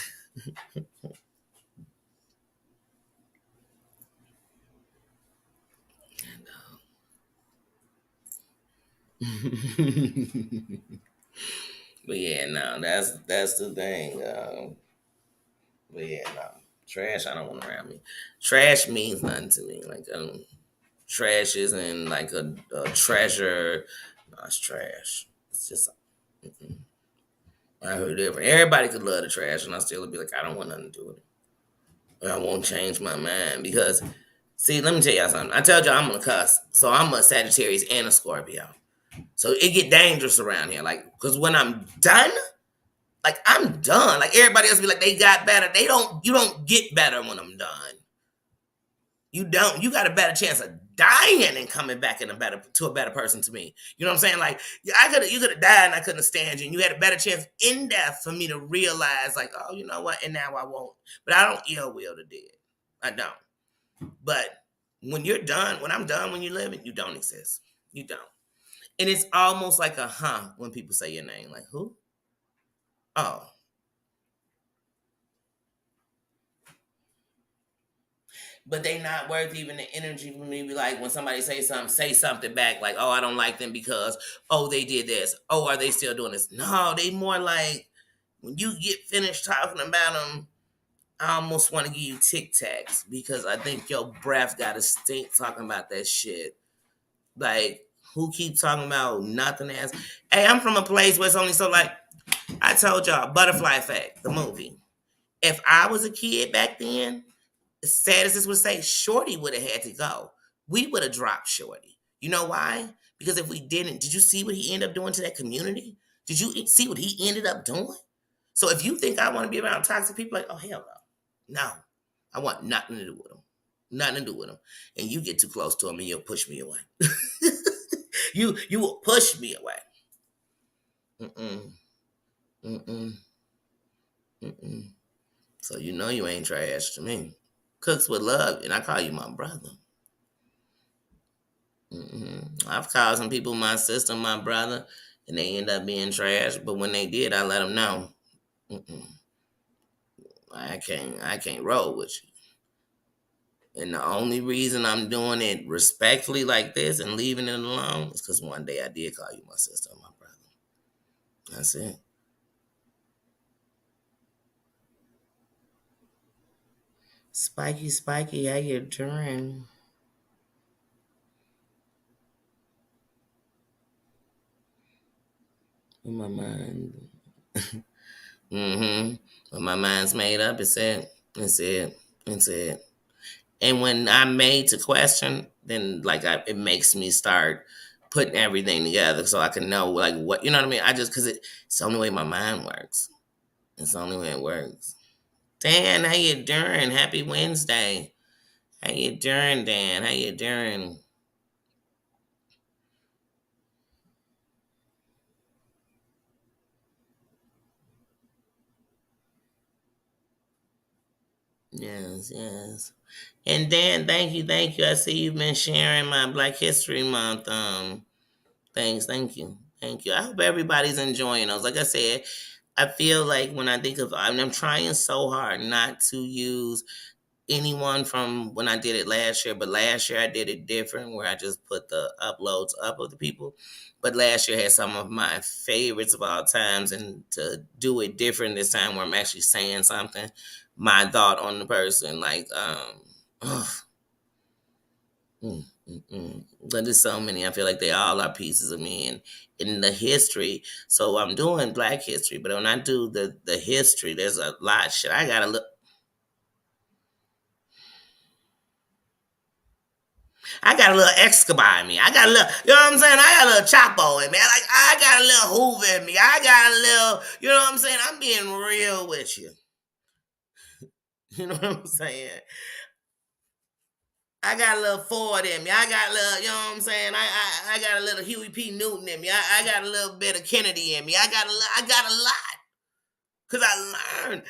But yeah, no, that's the thing. But yeah, no, trash. I don't want around me. Trash means nothing to me. Like trash isn't like a treasure. No, it's trash. It's just. Mm-mm. I heard different. Everybody could love the trash, and I still would be like, I don't want nothing to do with it. But I won't change my mind because, see, let me tell y'all something. I told y'all I'm gonna cuss, so I'm a Sagittarius and a Scorpio. So it get dangerous around here, like, because when I'm done, like I'm done. Like everybody else be like, they got better. They don't. You don't get better when I'm done. You don't. You got a better chance of dying and coming back to a better person to me. You know what I'm saying? Like you could have died and I couldn't stand you. And you had a better chance in death for me to realize, like, oh, you know what? And now I won't. But I don't ill will the dead. I don't. But when you're done, when I'm done, when you're living, you don't exist. You don't. And it's almost like a when people say your name. Like, who? Oh. But they not worth even the energy for me to be like, when somebody say something back, like, oh, I don't like them because, oh, they did this. Oh, are they still doing this? No, they more like, when you get finished talking about them, I almost want to give you Tic Tacs because I think your breath got to stink talking about that shit. Like, who keeps talking about nothing else? Hey, I'm from a place where it's only so like, I told y'all, Butterfly Effect, the movie. If I was a kid back then, as sad as this would say, Shorty would have had to go. We would have dropped Shorty. You know why? Because if we didn't, did you see what he ended up doing to that community? Did you see what he ended up doing? So if you think I want to be around toxic people, like, oh, hell no. No. I want nothing to do with them. Nothing to do with them. And you get too close to them and you'll push me away. You will push me away. Mm-mm. Mm-mm. Mm-mm. So you know you ain't trash to me. Cooks with love, and I call you my brother. I've called some people my sister, my brother, and they end up being trash. But when they did, I let them know, mm-mm, I can't roll with you. And the only reason I'm doing it respectfully like this and leaving it alone is because one day I did call you my sister, my brother. That's it. Spiky, how you doing? In my mind. When my mind's made up, it's it. It's it. It's it. And when I'm made to question, then it makes me start putting everything together so I can know like what you know what I mean. I just because it's the only way my mind works. It's the only way it works. Dan, how you doing? Happy Wednesday. How you doing, Dan? How you doing? Yes, yes. And Dan, thank you, thank you. I see you've been sharing my Black History Month things. Thank you, thank you. I hope everybody's enjoying those. Like I said, I feel like when I think of, I'm trying so hard not to use anyone from when I did it last year, but last year I did it different where I just put the uploads up of the people. But last year had some of my favorites of all times, and to do it different this time where I'm actually saying something, my thought on the person, ugh, but there's so many. I feel like they all are pieces of me and in the history. So I'm doing Black history, but when I do the history, there's a lot of shit I gotta look. I got a little Escobar in me. I got a little, you know what I'm saying? I got a little Chapo in me. I got a little Hoover in me. I got a little, you know what I'm saying? I'm being real with you. You know what I'm saying? I got a little Ford in me. I got a little, you know what I'm saying? I got a little Huey P. Newton in me. I got a little bit of Kennedy in me. I got a lot. Cause I learned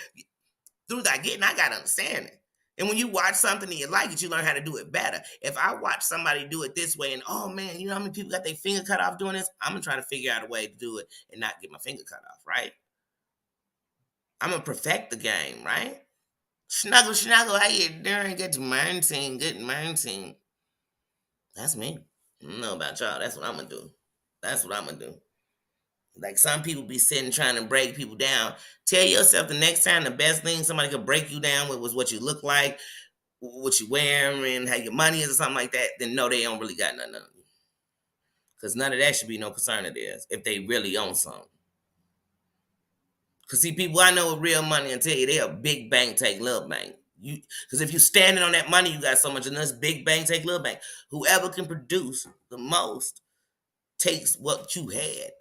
through that getting, I got understanding. And when you watch something and you like it, you learn how to do it better. If I watch somebody do it this way and, oh man, you know how many people got their finger cut off doing this? I'm going to try to figure out a way to do it and not get my finger cut off, right? I'm going to perfect the game, right? Snuggle, snuggle, how you doing? Good morning, good morning. That's me. I don't know about y'all. That's what I'm going to do. That's what I'm going to do. Like some people be sitting trying to break people down. Tell yourself the next time the best thing somebody could break you down with was what you look like, what you wearing, how your money is, or something like that. Then no, they don't really got nothing on you. Because none of that should be no concern of theirs if they really own something. Because see, people I know with real money and tell you they a big bank take little bank. Because if you standing on that money, you got so much in this big bank take little bank. Whoever can produce the most takes what you had.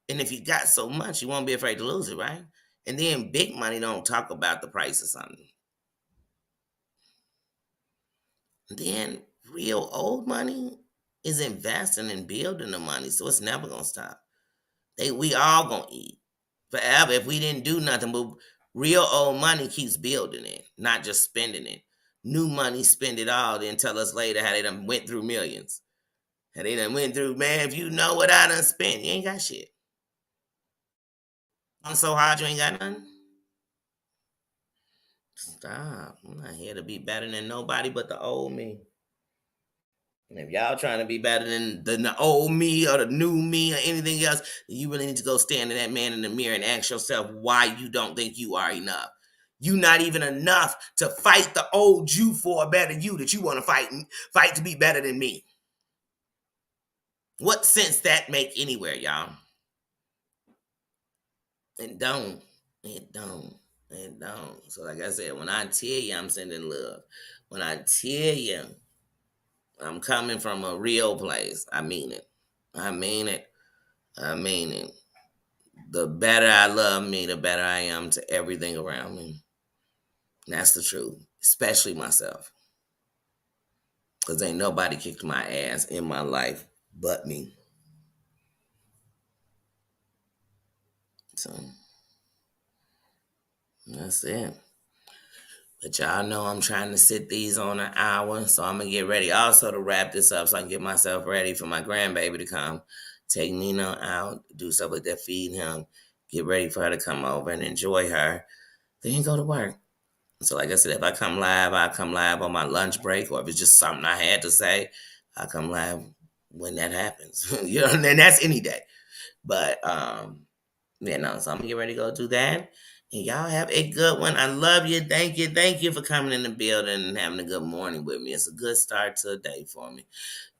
And if you got so much, you won't be afraid to lose it, right? And then big money don't talk about the price of something. And then real old money is investing and building the money, so it's never gonna stop. We all gonna eat forever if we didn't do nothing. But real old money keeps building it, not just spending it. New money spend it all, then tell us later how they done went through millions. How they done went through, man, if you know what I done spent, you ain't got shit. I'm so hard you ain't got nothing. Stop. I'm not here to be better than nobody but the old me. And if y'all trying to be better than the old me or the new me or anything else, then you really need to go stand to that man in the mirror and ask yourself why you don't think you are enough. You not even enough to fight the old you for a better you that you want to fight to be better than me. What sense that make anywhere, y'all? It don't. It don't. It don't. So like I said, when I tell you I'm sending love, when I tell you I'm coming from a real place, I mean it. I mean it. I mean it. The better I love me, the better I am to everything around me. And that's the truth, especially myself. Because ain't nobody kicked my ass in my life but me. So that's it. But y'all know I'm trying to sit these on an hour, so I'm going to get ready also to wrap this up so I can get myself ready for my grandbaby to come. Take Nina out, do stuff like that, feed him, get ready for her to come over and enjoy her, then go to work. So like I said, if I come live, I come live on my lunch break, or if it's just something I had to say, I come live when that happens. You know, and that's any day. But so I'm gonna get ready to go do that. And y'all have a good one. I love you. Thank you. Thank you for coming in the building and having a good morning with me. It's a good start to the day for me.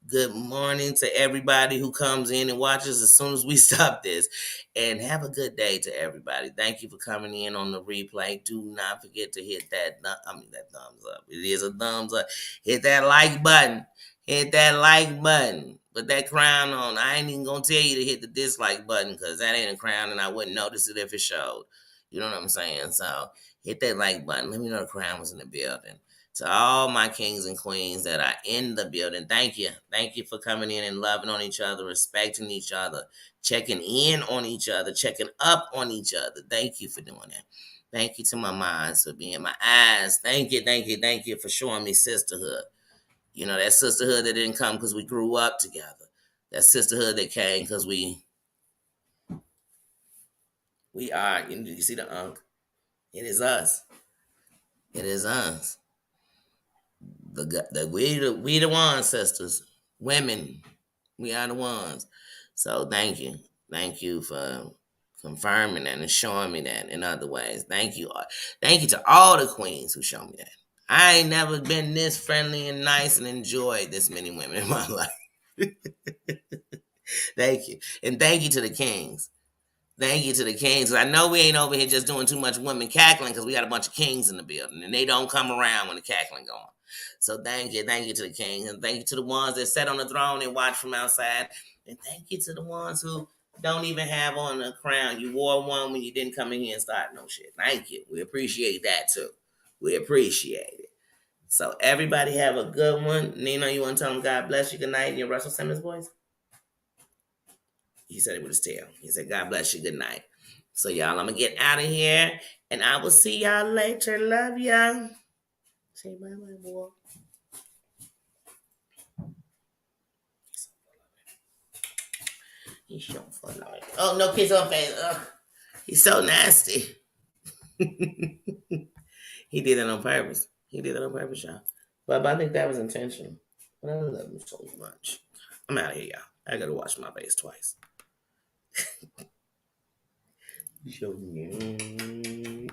Good morning to everybody who comes in and watches as soon as we stop this. And have a good day to everybody. Thank you for coming in on the replay. Do not forget to hit that thumbs up. It is a thumbs up. Hit that like button. Hit that like button. Put that crown on. I ain't even gonna tell you to hit the dislike button because that ain't a crown and I wouldn't notice it if it showed. You know what I'm saying? So hit that like button. Let me know the crown was in the building. To all my kings and queens that are in the building, thank you. Thank you for coming in and loving on each other, respecting each other, checking in on each other, checking up on each other. Thank you for doing that. Thank you to my minds for being my eyes. Thank you, thank you, thank you for showing me sisterhood. You know, that sisterhood that didn't come because we grew up together. That sisterhood that came because we are, you see the unk? It is us. It is us. We the ones, sisters, women. We are the ones. So thank you for confirming that and showing me that in other ways. Thank you to all the queens who showed me that. I ain't never been this friendly and nice and enjoyed this many women in my life. Thank you, and thank you to the kings. Thank you to the kings. I know we ain't over here just doing too much women cackling because we got a bunch of kings in the building and they don't come around when the cackling going. So thank you to the kings, and thank you to the ones that sat on the throne and watch from outside, and thank you to the ones who don't even have on a crown. You wore one when you didn't come in here and start no shit. Thank you. We appreciate that too. We appreciate it. So everybody have a good one. Nino, you want to tell them God bless you, good night in your Russell Simmons voice? He said it with his tail. He said, God bless you. Good night. So, y'all, I'm going to get out of here. And I will see y'all later. Love y'all. Say bye-bye, boy. He's so fun. Oh, no kiss on face. Ugh. He's so nasty. He did it on purpose. He did it on purpose, y'all. But I think that was intentional. But I love him so much. I'm out of here, y'all. I got to wash my face twice. Show me.